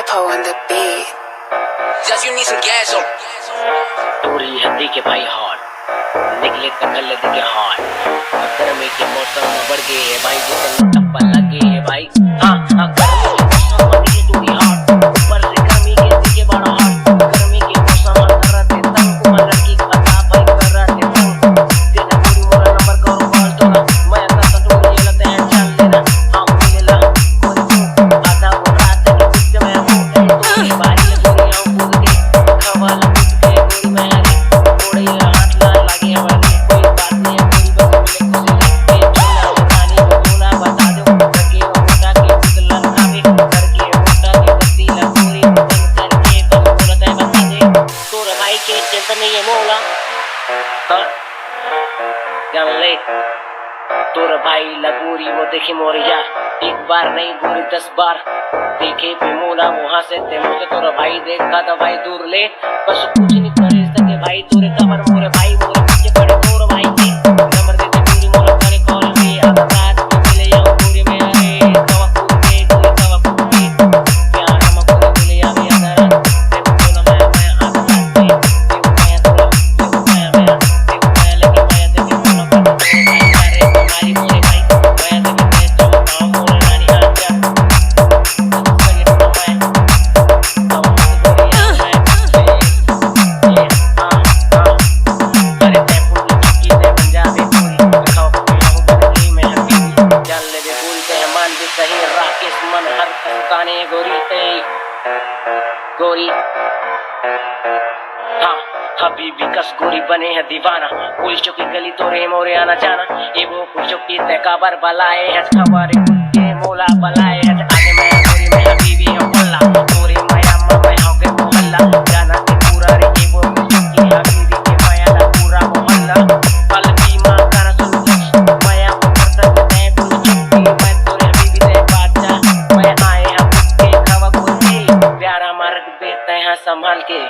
Capo on the beat. Just you need some gas on. पूरी हद्दी के भाई hot निकले तकल के हॉट गर्मी के मौसम में बढ़ गए है भाई जैसे टप्पा लगे है भाई। हाँ हाँ गर्मी के मौसम में बढ़ गई पूरी हॉट ऊपर से गर्मी के दिखे बड़ा हॉट गर्मी के मौसम में कर रहे तंग कुमार लड़की का भाई कर रहे तंग तेरे पूरी मोरा नंबर करो कॉल तोड़ा मैं करता तो ये लगता है चल लेना हाँ मुझे ला कोई तो आधा वो रात के बीच में हूँ तो भाई ये पूरी आऊँ कूद के खवाला कूद के पूरी मैं थोड़ी हाथ ला लगे वाली कोई बात नहीं पूरी बस मिले खुशी ये चूल्हा बतानी बोला बता दो करके उठा के पुतला खावे करके उठा के बत्तीला पूरी बंद करके बस बोलता है बता दे तोरा भाई के टेंशन नहीं है मोला। हाँ जान ले तोरा भाई लगोरी वो देखे मोरिया एक बार नहीं गोरी 10 बार देखे पे मोला वहां से ते मुझे तोरा भाई देखा था भाई दूर ले बस कुछ नहीं करे सके भाई तोरे कमर मोरे भाई मोरे पीछे पड़े तोरा भाई के नंबर देते पूरी मोला करे कॉल पे आधा रात को मिले या पूरी में अरे कवा कूद के कोई कवा कूद के प्यार हम को मिले या भी आधा रात ते बोला मैं आधा रात पे मैं लगे मैं देखे मोला पर अरे तुम्हारी मोरे भाई मैं देखे तो काम मोला रानी आ जा सही राकेश मन हर काने गोरी गोरी हाँ हबीबी कस गोरी बने है दीवाना पुलिस चौकी गली तोरे मोरे आना जाना ये वो पुलिस चौकी ते काबर बलाए है खबर के मोला बलाए है आगे मैं गोरी में हबीबी हूँ पल्ला तोरे माया मैं हो गए मोहल्ला जाना के पूरा रे ये वो पुलिस चौकी हबीबी के माया ना पूरा मोहल्ला पल की माँ का सुन माया को करता मैं पुलिस चौकी मैं तोरे हबीबी से बादशाह मैं आए हम के खवा को प्यारा मार्ग देते हैं संभाल के।